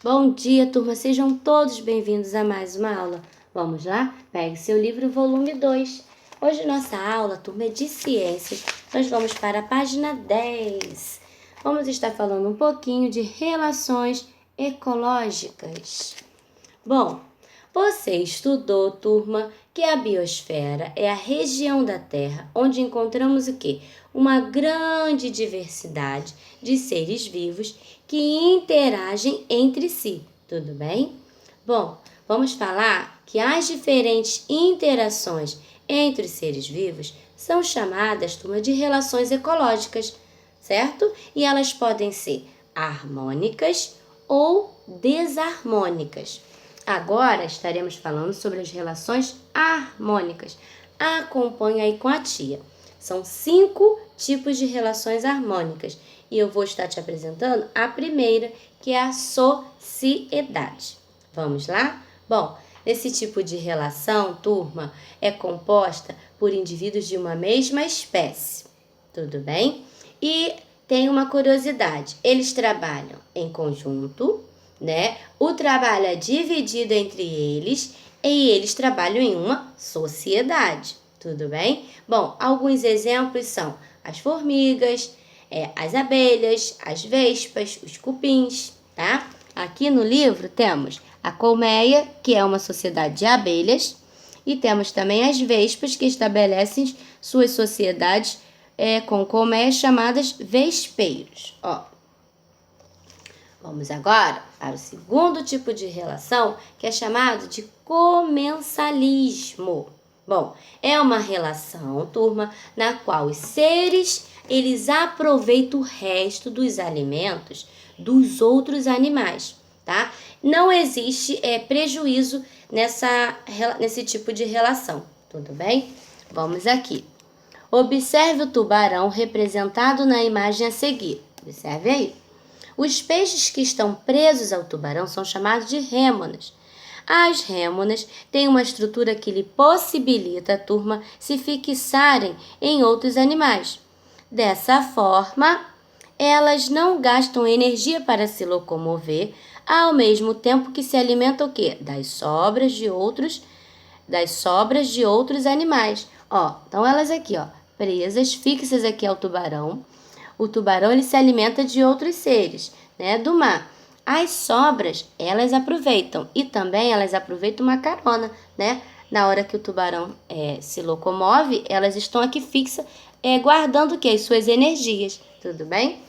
Bom dia, turma! Sejam todos bem-vindos a mais uma aula. Vamos lá? Pegue seu livro, volume 2. Hoje nossa aula, turma, é de ciências. Nós vamos para a página 10. Vamos estar falando um pouquinho de relações ecológicas. Bom, você estudou, turma, que a biosfera é a região da Terra onde encontramos o quê? Uma grande diversidade de seres vivos que interagem entre si, tudo bem? Bom, vamos falar que as diferentes interações entre os seres vivos são chamadas, turma, de relações ecológicas, certo? E elas podem ser harmônicas ou desarmônicas. Agora estaremos falando sobre as relações harmônicas. Acompanhe aí com a tia. São 5 tipos de relações harmônicas e eu vou estar te apresentando a primeira, que é a sociedade. Vamos lá? Bom, esse tipo de relação, turma, é composta por indivíduos de uma mesma espécie. Tudo bem? E tem uma curiosidade: eles trabalham em conjunto, né? O trabalho é dividido entre eles e eles trabalham em uma sociedade, tudo bem? Bom, alguns exemplos são as formigas, as abelhas, as vespas, os cupins, tá? Aqui no livro temos a colmeia, que é uma sociedade de abelhas, e temos também as vespas, que estabelecem suas sociedades com colmeias chamadas vespeiros. Vamos agora para o segundo tipo de relação, que é chamado de comensalismo. Bom, é uma relação, turma, na qual os seres eles aproveitam o resto dos alimentos dos outros animais, tá? Não existe prejuízo nesse tipo de relação, tudo bem? Vamos aqui. Observe o tubarão representado na imagem a seguir. Observe aí. Os peixes que estão presos ao tubarão são chamados de rêmonas. As rêmonas têm uma estrutura que lhe possibilita, turma, se fixarem em outros animais. Dessa forma, elas não gastam energia para se locomover, ao mesmo tempo que se alimentam o quê? Das sobras de outros animais. Então elas aqui, presas, fixas aqui ao tubarão. O tubarão ele se alimenta de outros seres, né, do mar. As sobras, elas aproveitam e também elas aproveitam uma carona, né? Na hora que o tubarão se locomove, elas estão aqui fixas, guardando o quê? As suas energias, tudo bem?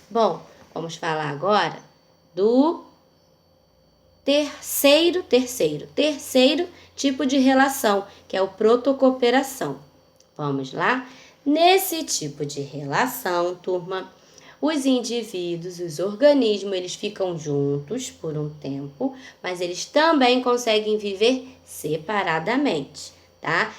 Bom, vamos falar agora do terceiro tipo de relação, que é o protocooperação. Vamos lá? Nesse tipo de relação, turma, os indivíduos, os organismos, eles ficam juntos por um tempo, mas eles também conseguem viver separadamente, tá?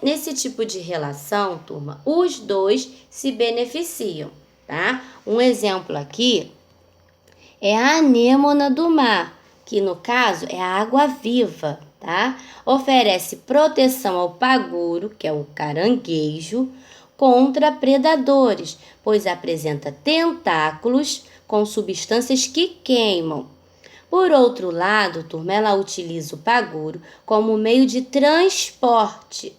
Nesse tipo de relação, turma, os dois se beneficiam, tá? Um exemplo aqui é a anêmona do mar, que no caso é a água-viva, tá? Oferece proteção ao paguro, que é um caranguejo, contra predadores, pois apresenta tentáculos com substâncias que queimam. Por outro lado, turma, ela utiliza o paguro como meio de transporte,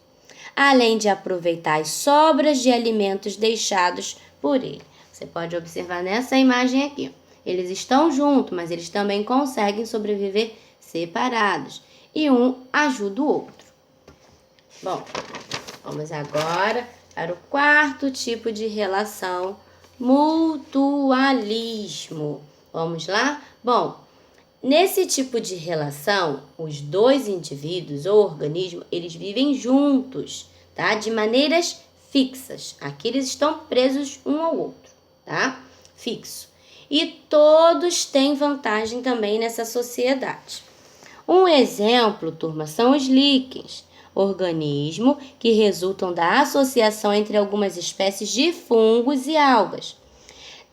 além de aproveitar as sobras de alimentos deixados por ele. Você pode observar nessa imagem aqui. Eles estão juntos, mas eles também conseguem sobreviver separados. E um ajuda o outro. Bom, vamos agora para o quarto tipo de relação, mutualismo. Vamos lá? Bom, nesse tipo de relação, os dois indivíduos ou organismos, eles vivem juntos, tá? De maneiras fixas. Aqui eles estão presos um ao outro, tá? Fixo. E todos têm vantagem também nessa sociedade. Um exemplo, turma, são os líquens, organismos que resultam da associação entre algumas espécies de fungos e algas.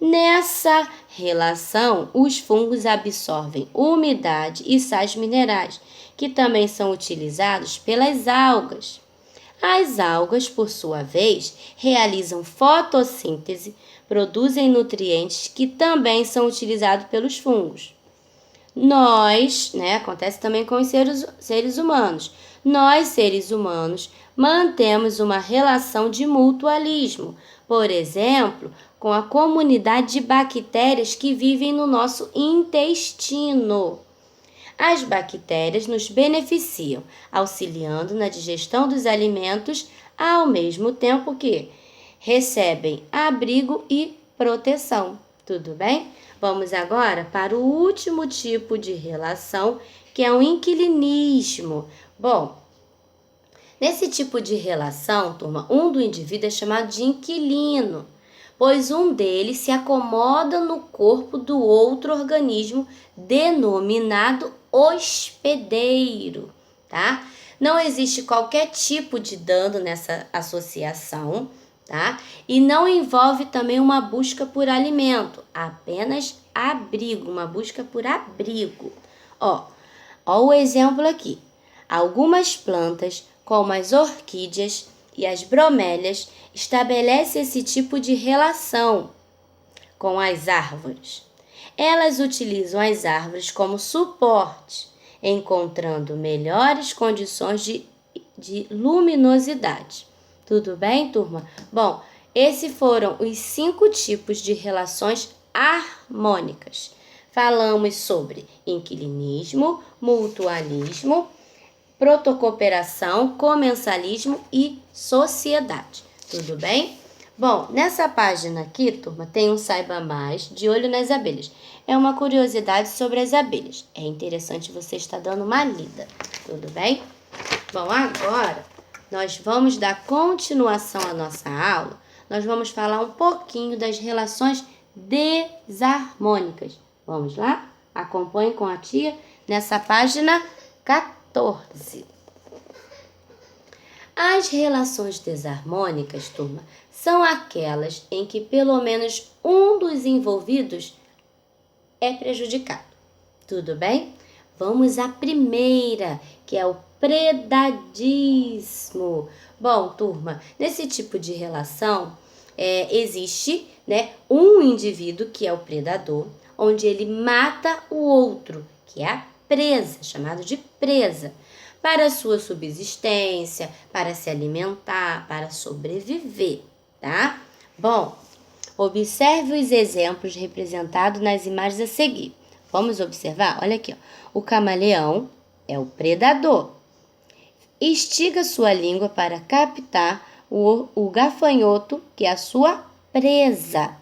Nessa relação, os fungos absorvem umidade e sais minerais, que também são utilizados pelas algas. As algas, por sua vez, realizam fotossíntese, produzem nutrientes que também são utilizados pelos fungos. Nós, né, acontece também com os seres humanos. Nós, seres humanos, mantemos uma relação de mutualismo, por exemplo, com a comunidade de bactérias que vivem no nosso intestino. As bactérias nos beneficiam, auxiliando na digestão dos alimentos, ao mesmo tempo que recebem abrigo e proteção. Tudo bem? Vamos agora para o último tipo de relação, que é o inquilinismo. Bom, nesse tipo de relação, turma, um do indivíduo é chamado de inquilino, pois um deles se acomoda no corpo do outro organismo, denominado hospedeiro, tá? Não existe qualquer tipo de dano nessa associação, tá? E não envolve também uma busca por alimento, apenas abrigo, uma busca por abrigo. Ó o exemplo aqui. Algumas plantas, como as orquídeas e as bromélias, estabelecem esse tipo de relação com as árvores. Elas utilizam as árvores como suporte, encontrando melhores condições de luminosidade. Tudo bem, turma? Bom, esses foram os 5 tipos de relações harmônicas. Falamos sobre inquilinismo, mutualismo, protocooperação, comensalismo e sociedade. Tudo bem? Bom, nessa página aqui, turma, tem um Saiba Mais de olho nas abelhas. É uma curiosidade sobre as abelhas. É interessante você estar dando uma lida. Tudo bem? Bom, agora nós vamos dar continuação à nossa aula. Nós vamos falar um pouquinho das relações desarmônicas. Vamos lá? Acompanhe com a tia nessa página 14. As relações desarmônicas, turma, são aquelas em que pelo menos um dos envolvidos é prejudicado. Tudo bem? Vamos à primeira, que é o predadismo. Bom, turma, nesse tipo de relação existe, né, um indivíduo que é o predador, onde ele mata o outro, que é a presa, chamado de presa, para sua subsistência, para se alimentar, para sobreviver, tá? Bom, observe os exemplos representados nas imagens a seguir. Vamos observar? Olha aqui, ó. O camaleão é o predador. Estiga sua língua para captar o gafanhoto, que é a sua presa.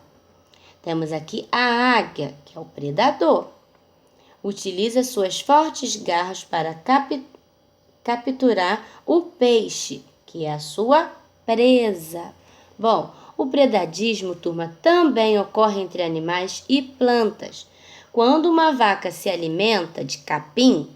Temos aqui a águia, que é o predador. Utiliza suas fortes garras para capturar o peixe, que é a sua presa. Bom, o predadismo, turma, também ocorre entre animais e plantas. Quando uma vaca se alimenta de capim,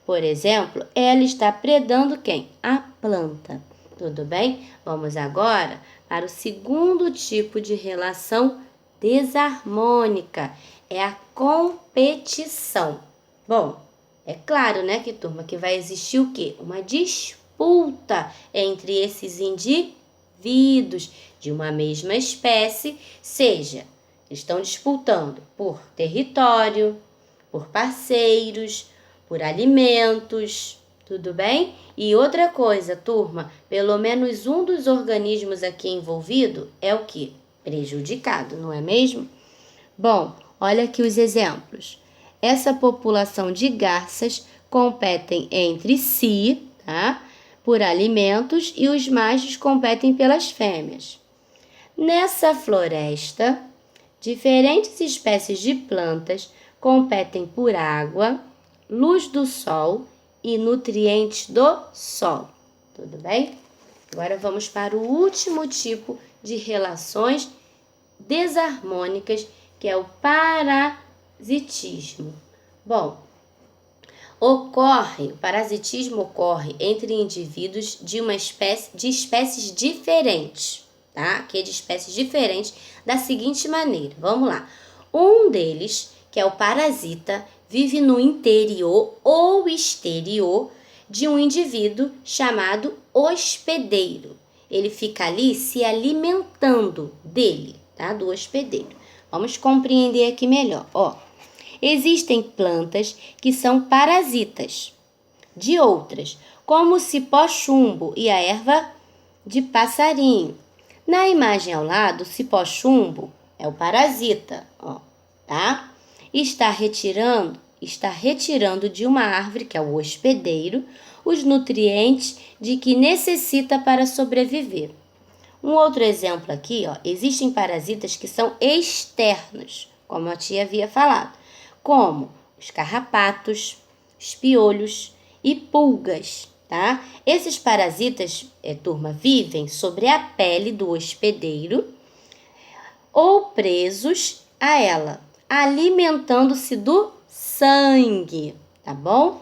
por exemplo, ela está predando quem? A planta. Tudo bem? Vamos agora para o segundo tipo de relação desarmônica. É a competição. Bom, é claro, né, que turma, que vai existir o quê? Uma disputa entre esses indivíduos de uma mesma espécie, seja, estão disputando por território, por parceiros, por alimentos, tudo bem? E outra coisa, turma, pelo menos um dos organismos aqui envolvido é o quê? Prejudicado, não é mesmo? Bom, olha aqui os exemplos. Essa população de garças competem entre si, tá? Por alimentos, e os machos competem pelas fêmeas. Nessa floresta, diferentes espécies de plantas competem por água, luz do sol e nutrientes do solo. Tudo bem? Agora vamos para o último tipo de relações desarmônicas, que é o parasitismo. Bom, o parasitismo ocorre entre indivíduos de espécies diferentes, tá? Que é de espécies diferentes da seguinte maneira. Vamos lá. Um deles, que é o parasita, vive no interior ou exterior de um indivíduo chamado hospedeiro. Ele fica ali se alimentando dele, tá? Do hospedeiro. Vamos compreender aqui melhor. Existem plantas que são parasitas de outras, como o cipó-chumbo e a erva de passarinho. Na imagem ao lado, o cipó-chumbo é o parasita, ó, tá? Está retirando de uma árvore, que é o hospedeiro, os nutrientes de que necessita para sobreviver. Um outro exemplo aqui, ó, existem parasitas que são externos, como a tia havia falado, como os carrapatos, os piolhos e pulgas, tá? Esses parasitas, turma, vivem sobre a pele do hospedeiro ou presos a ela, alimentando-se do sangue, tá bom?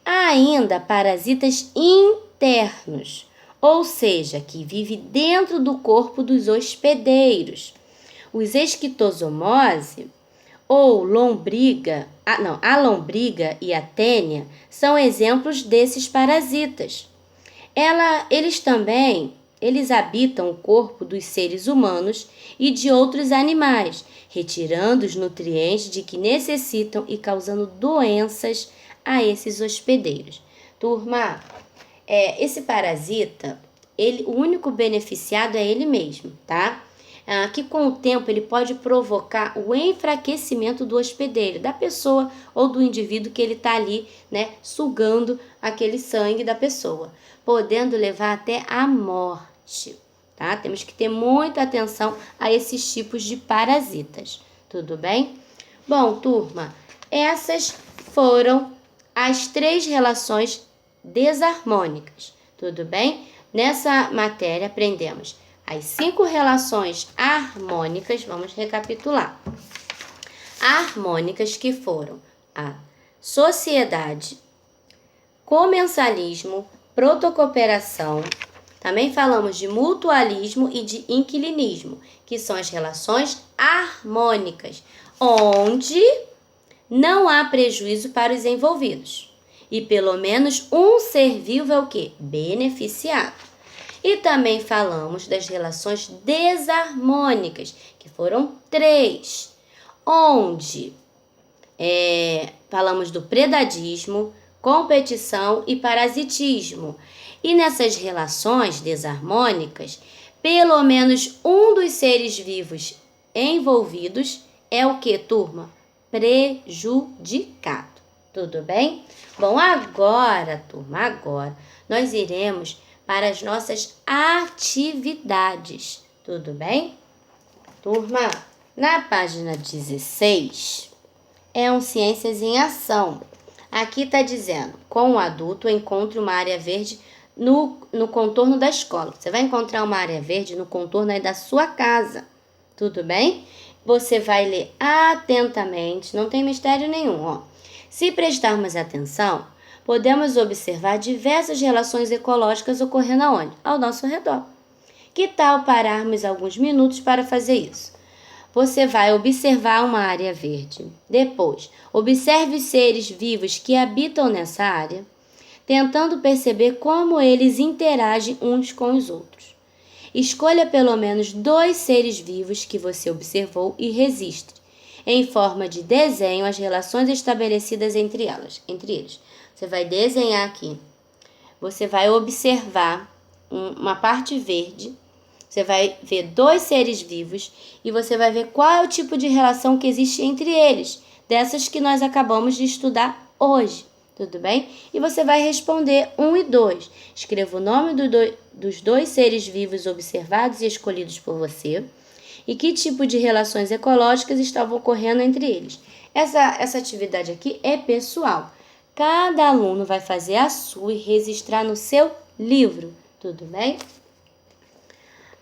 Há ainda parasitas internos, ou seja, que vivem dentro do corpo dos hospedeiros. Os esquitosomose ou a lombriga e a tênia são exemplos desses parasitas. Eles habitam o corpo dos seres humanos e de outros animais, retirando os nutrientes de que necessitam e causando doenças a esses hospedeiros. Turma, esse parasita, o único beneficiado é ele mesmo, tá? Que com o tempo ele pode provocar o enfraquecimento do hospedeiro, da pessoa ou do indivíduo que ele está ali, né, sugando aquele sangue da pessoa, podendo levar até a morte, tá? Temos que ter muita atenção a esses tipos de parasitas, tudo bem? Bom, turma, essas foram as 3 relações desarmônicas, tudo bem? Nessa matéria aprendemos as 5 relações harmônicas, vamos recapitular. Harmônicas que foram a sociedade, comensalismo, protocooperação. Também falamos de mutualismo e de inquilinismo, que são as relações harmônicas, onde não há prejuízo para os envolvidos. E pelo menos um ser vivo é o quê? Beneficiado. E também falamos das relações desarmônicas, que foram 3, onde falamos do predadismo, competição e parasitismo. E nessas relações desarmônicas, pelo menos um dos seres vivos envolvidos é o que, turma? Prejudicado. Tudo bem? Bom, agora, turma, nós iremos para as nossas atividades. Tudo bem? Turma, na página 16 é um Ciências em Ação. Aqui está dizendo, com o adulto encontre uma área verde no contorno da escola. Você vai encontrar uma área verde no contorno aí da sua casa. Tudo bem? Você vai ler atentamente, não tem mistério nenhum, ó. Se prestarmos atenção, podemos observar diversas relações ecológicas ocorrendo aonde? Ao nosso redor. Que tal pararmos alguns minutos para fazer isso? Você vai observar uma área verde. Depois, observe os seres vivos que habitam nessa área, tentando perceber como eles interagem uns com os outros. Escolha pelo menos 2 seres vivos que você observou e registre, em forma de desenho, as relações estabelecidas entre eles. Você vai desenhar aqui. Você vai observar uma parte verde. Você vai ver 2 seres vivos e você vai ver qual é o tipo de relação que existe entre eles, dessas que nós acabamos de estudar hoje. Tudo bem? E você vai responder 1 e 2. Escreva o nome dos 2 seres vivos observados e escolhidos por você e que tipo de relações ecológicas estavam ocorrendo entre eles. Essa atividade aqui é pessoal. Cada aluno vai fazer a sua e registrar no seu livro. Tudo bem?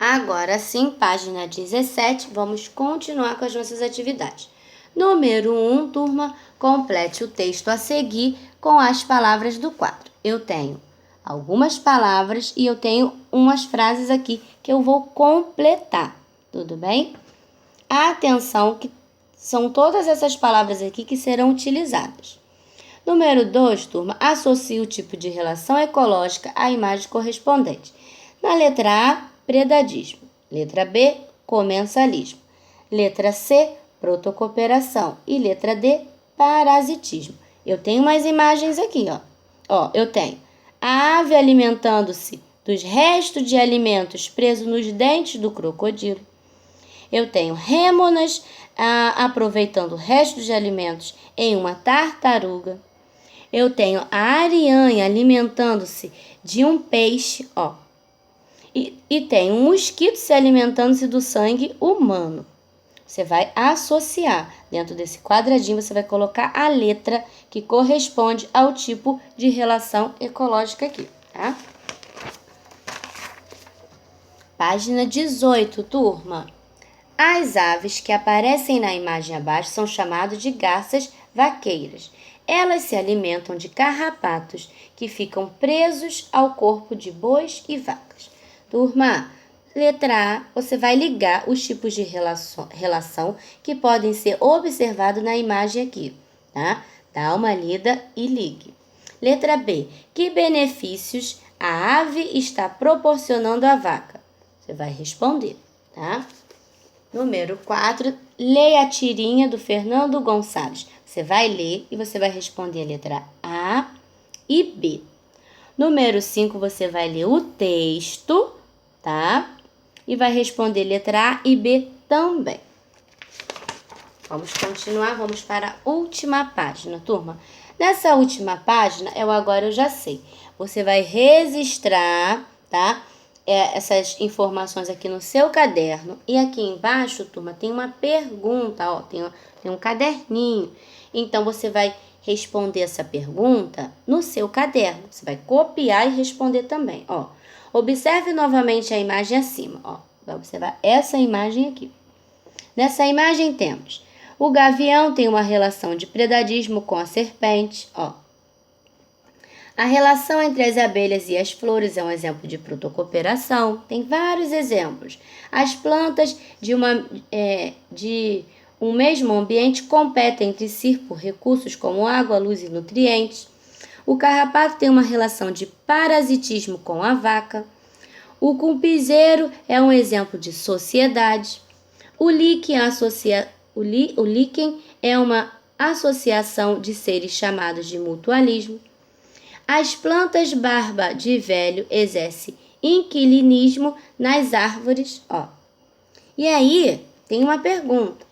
Agora sim, página 17, vamos continuar com as nossas atividades. Número 1, turma, complete o texto a seguir com as palavras do quadro. Eu tenho algumas palavras e eu tenho umas frases aqui que eu vou completar. Tudo bem? Atenção, que são todas essas palavras aqui que serão utilizadas. Número 2, turma, associe o tipo de relação ecológica à imagem correspondente. Na letra A, predadismo. Letra B, comensalismo. Letra C, protocooperação. E letra D, parasitismo. Eu tenho umas imagens aqui, ó. Ó, eu tenho a ave alimentando-se dos restos de alimentos presos nos dentes do crocodilo. Eu tenho rêmonas aproveitando restos de alimentos em uma tartaruga. Eu tenho a arianha alimentando-se de um peixe, ó. E tem um mosquito se alimentando-se do sangue humano. Você vai associar. Dentro desse quadradinho, você vai colocar a letra que corresponde ao tipo de relação ecológica aqui, tá? Página 18, turma. As aves que aparecem na imagem abaixo são chamadas de garças vaqueiras. Elas se alimentam de carrapatos que ficam presos ao corpo de bois e vacas. Turma, letra A, você vai ligar os tipos de relação que podem ser observados na imagem aqui, tá? Dá uma lida e ligue. Letra B, que benefícios a ave está proporcionando à vaca? Você vai responder, tá? Número 4, leia a tirinha do Fernando Gonçalves. Você vai ler e você vai responder a letra A e B. Número 5, você vai ler o texto, tá? E vai responder letra A e B também. Vamos continuar, vamos para a última página, turma. Nessa última página, agora eu já sei. Você vai registrar, tá? Essas informações aqui no seu caderno. E aqui embaixo, turma, tem uma pergunta, ó. Tem um caderninho. Então, você vai responder essa pergunta no seu caderno. Você vai copiar e responder também, ó. Observe novamente a imagem acima, ó. Vai observar essa imagem aqui. Nessa imagem temos: o gavião tem uma relação de predadismo com a serpente, ó. A relação entre as abelhas e as flores é um exemplo de protocooperação. Tem vários exemplos. As plantas de um mesmo ambiente competem entre si por recursos como água, luz e nutrientes. O carrapato tem uma relação de parasitismo com a vaca. O cumpizeiro é um exemplo de sociedade. O líquen é uma associação de seres chamados de mutualismo. As plantas barba de velho exercem inquilinismo nas árvores, ó. E aí, tem uma pergunta.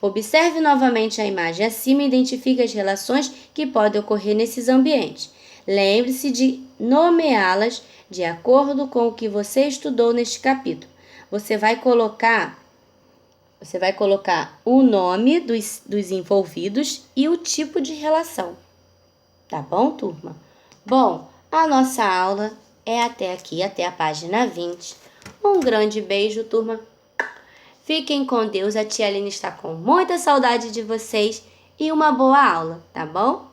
Observe novamente a imagem acima e identifique as relações que podem ocorrer nesses ambientes. Lembre-se de nomeá-las de acordo com o que você estudou neste capítulo. Você vai colocar o nome dos envolvidos e o tipo de relação. Tá bom, turma? Bom, a nossa aula é até aqui, até a página 20. Um grande beijo, turma. Fiquem com Deus, a tia Aline está com muita saudade de vocês e uma boa aula, tá bom?